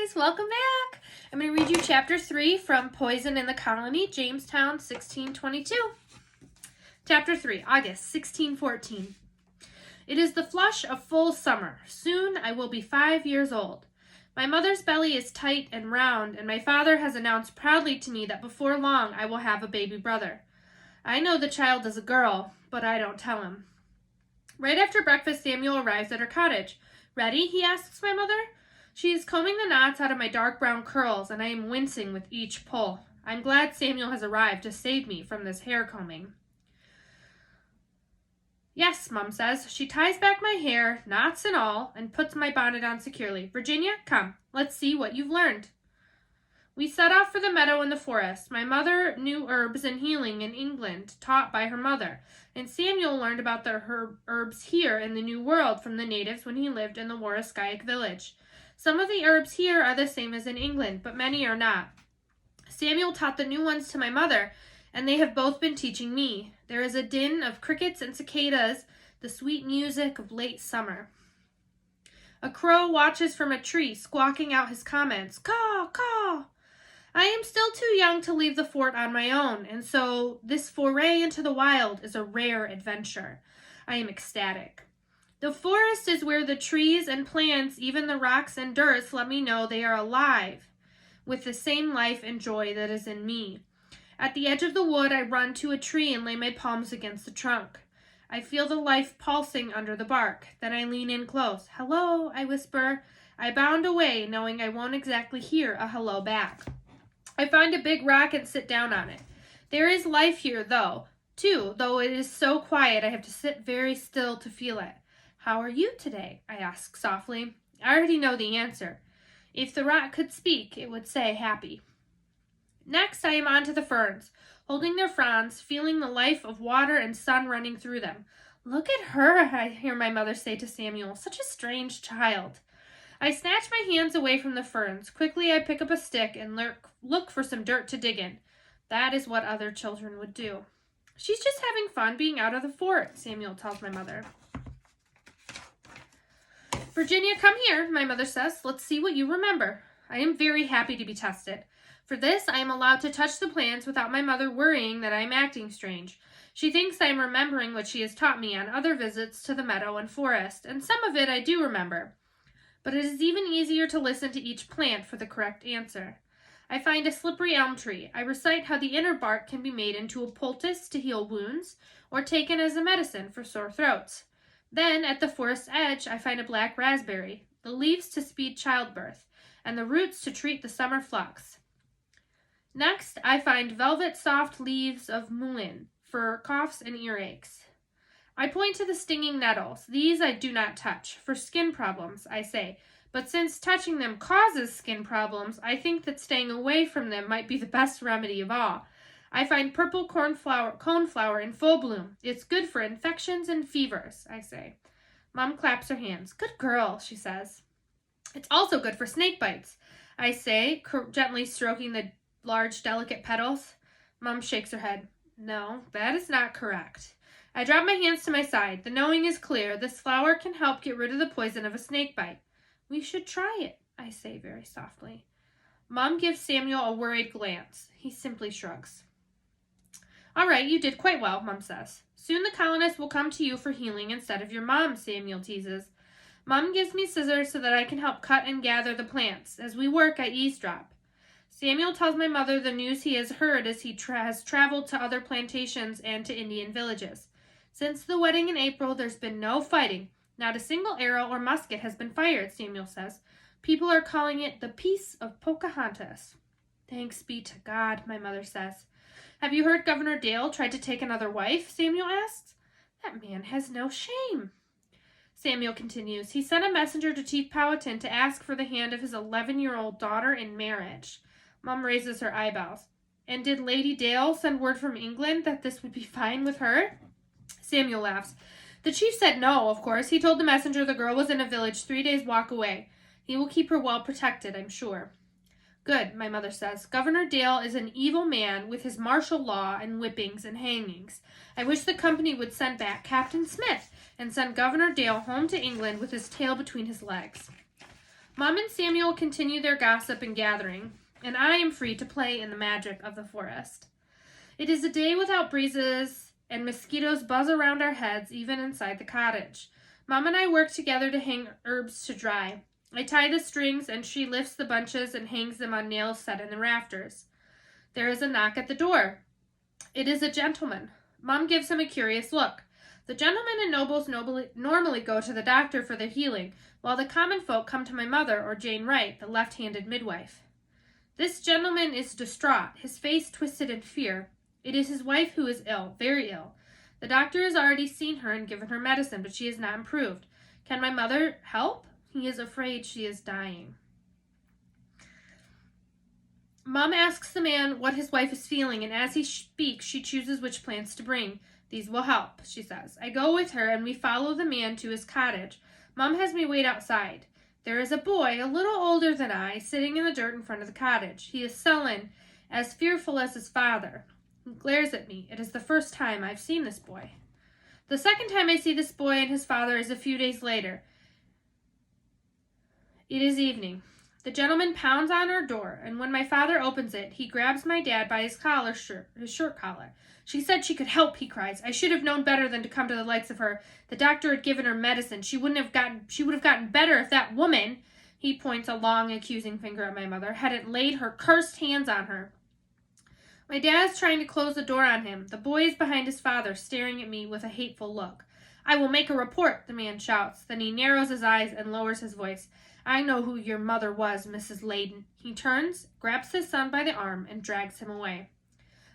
guys, welcome back. I'm going to read you chapter 3 from Poison in the Colony, Jamestown, 1622. Chapter 3, August, 1614. It is the flush of full summer. Soon I will be 5 years old. My mother's belly is tight and round, and my father has announced proudly to me that before long I will have a baby brother. I know the child is a girl, but I don't tell him. Right after breakfast, Samuel arrives at her cottage. Ready? He asks my mother. She is combing the knots out of my dark brown curls, and I am wincing with each pull. I'm glad Samuel has arrived to save me from this hair combing. Yes, Mom says. She ties back my hair, knots and all, and puts my bonnet on securely. Virginia, come. Let's see what you've learned. We set off for the meadow in the forest. My mother knew herbs and healing in England, taught by her mother, and Samuel learned about the herbs here in the New World from the natives when he lived in the Waraskaic village. Some of the herbs here are the same as in England, but many are not. Samuel taught the new ones to my mother, and they have both been teaching me. There is a din of crickets and cicadas, the sweet music of late summer. A crow watches from a tree, squawking out his comments, caw, caw. I am still too young to leave the fort on my own, and so this foray into the wild is a rare adventure. I am ecstatic. The forest is where the trees and plants, even the rocks and dirts, let me know they are alive, with the same life and joy that is in me. At the edge of the wood, I run to a tree and lay my palms against the trunk. I feel the life pulsing under the bark. Then I lean in close. Hello, I whisper. I bound away, knowing I won't exactly hear a hello back. I find a big rock and sit down on it. There is life here, though it is so quiet I have to sit very still to feel it. How are you today? I ask softly. I already know the answer. If the rock could speak, it would say happy. Next, I am on to the ferns, holding their fronds, feeling the life of water and sun running through them. Look at her, I hear my mother say to Samuel. Such a strange child. I snatch my hands away from the ferns. Quickly, I pick up a stick and look for some dirt to dig in. That is what other children would do. She's just having fun being out of the fort, Samuel tells my mother. Virginia, come here, my mother says. Let's see what you remember. I am very happy to be tested. For this, I am allowed to touch the plants without my mother worrying that I am acting strange. She thinks I am remembering what she has taught me on other visits to the meadow and forest, and some of it I do remember. But it is even easier to listen to each plant for the correct answer. I find a slippery elm tree. I recite how the inner bark can be made into a poultice to heal wounds, or taken as a medicine for sore throats. Then, at the forest's edge, I find a black raspberry, the leaves to speed childbirth, and the roots to treat the summer flux. Next, I find velvet soft leaves of mullein for coughs and earaches. I point to the stinging nettles. These I do not touch, for skin problems, I say, but since touching them causes skin problems, I think that staying away from them might be the best remedy of all. I find purple coneflower in full bloom. It's good for infections and fevers, I say. Mom claps her hands. Good girl, she says. It's also good for snake bites, I say, gently stroking the large, delicate petals. Mom shakes her head. No, that is not correct. I drop my hands to my side. The knowing is clear. This flower can help get rid of the poison of a snake bite. We should try it, I say very softly. Mom gives Samuel a worried glance. He simply shrugs. All right, you did quite well, Mom says. Soon the colonists will come to you for healing instead of your mom, Samuel teases. Mom gives me scissors so that I can help cut and gather the plants. As we work, I eavesdrop. Samuel tells my mother the news he has heard as he has traveled to other plantations and to Indian villages. Since the wedding in April, there's been no fighting. Not a single arrow or musket has been fired, Samuel says. People are calling it the Peace of Pocahontas. Thanks be to God, my mother says. Have you heard Governor Dale tried to take another wife? Samuel asks. That man has no shame. Samuel continues. He sent a messenger to Chief Powhatan to ask for the hand of his 11-year-old daughter in marriage. Mom raises her eyebrows. And did Lady Dale send word from England that this would be fine with her? Samuel laughs. The chief said no, of course. He told the messenger the girl was in a village 3 days' walk away. He will keep her well protected, I'm sure. Good, my mother says. Governor Dale is an evil man with his martial law and whippings and hangings. I wish the company would send back Captain Smith and send Governor Dale home to England with his tail between his legs. Mom and Samuel continue their gossip and gathering, and I am free to play in the magic of the forest. It is a day without breezes, and mosquitoes buzz around our heads even inside the cottage. Mom and I work together to hang herbs to dry. I tie the strings, and she lifts the bunches and hangs them on nails set in the rafters. There is a knock at the door. It is a gentleman. Mom gives him a curious look. The gentlemen and nobles normally go to the doctor for their healing, while the common folk come to my mother or Jane Wright, the left-handed midwife. This gentleman is distraught, his face twisted in fear. It is his wife who is ill, very ill. The doctor has already seen her and given her medicine, but she has not improved. Can my mother help? He is afraid she is dying. Mom asks the man what his wife is feeling, and as he speaks, she chooses which plants to bring. These will help, she says. I go with her, and we follow the man to his cottage. Mom has me wait outside. There is a boy, a little older than I, sitting in the dirt in front of the cottage. He is sullen, as fearful as his father. He glares at me. It is the first time I've seen this boy. The second time I see this boy and his father is a few days later. It is evening. The gentleman pounds on our door, and when my father opens it, he grabs my dad by his shirt collar. She said she could help, he cries. I should have known better than to come to the likes of her. The doctor had given her medicine. She would have gotten better if that woman, he points a long accusing finger at my mother, hadn't laid her cursed hands on her. My dad is trying to close the door on him. The boy is behind his father, staring at me with a hateful look. I will make a report, the man shouts. Then he narrows his eyes and lowers his voice. I know who your mother was, Mrs. Layden. He turns, grabs his son by the arm, and drags him away.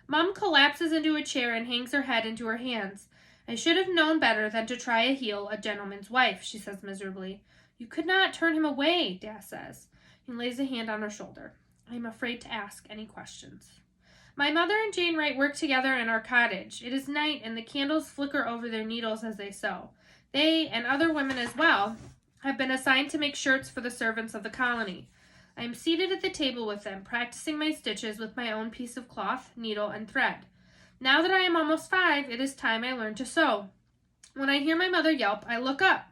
Mom collapses into a chair and hangs her head into her hands. I should have known better than to try to heal a gentleman's wife, she says miserably. You could not turn him away, Dad says. He lays a hand on her shoulder. I am afraid to ask any questions. My mother and Jane Wright work together in our cottage. It is night, and the candles flicker over their needles as they sew. They, and other women as well, have been assigned to make shirts for the servants of the colony. I am seated at the table with them, practicing my stitches with my own piece of cloth, needle, and thread. Now that I am almost 5, it is time I learn to sew. When I hear my mother yelp, I look up.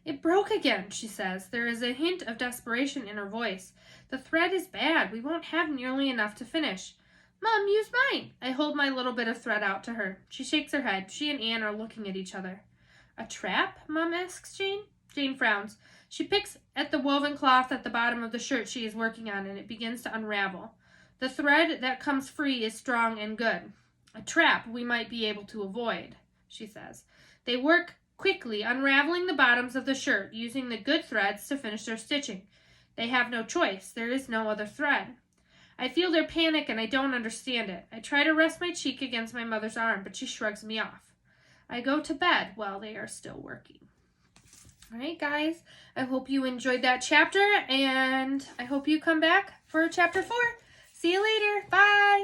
It broke again, she says. There is a hint of desperation in her voice. The thread is bad. We won't have nearly enough to finish. Mom, use mine. I hold my little bit of thread out to her. She shakes her head. She and Anne are looking at each other. A trap? Mom asks Jane. Jane frowns. She picks at the woven cloth at the bottom of the shirt she is working on, and it begins to unravel. The thread that comes free is strong and good. A trap we might be able to avoid, she says. They work quickly, unraveling the bottoms of the shirt, using the good threads to finish their stitching. They have no choice. There is no other thread. I feel their panic, and I don't understand it. I try to rest my cheek against my mother's arm, but she shrugs me off. I go to bed while they are still working. All right, guys, I hope you enjoyed that chapter, and I hope you come back for chapter 4. See you later. Bye.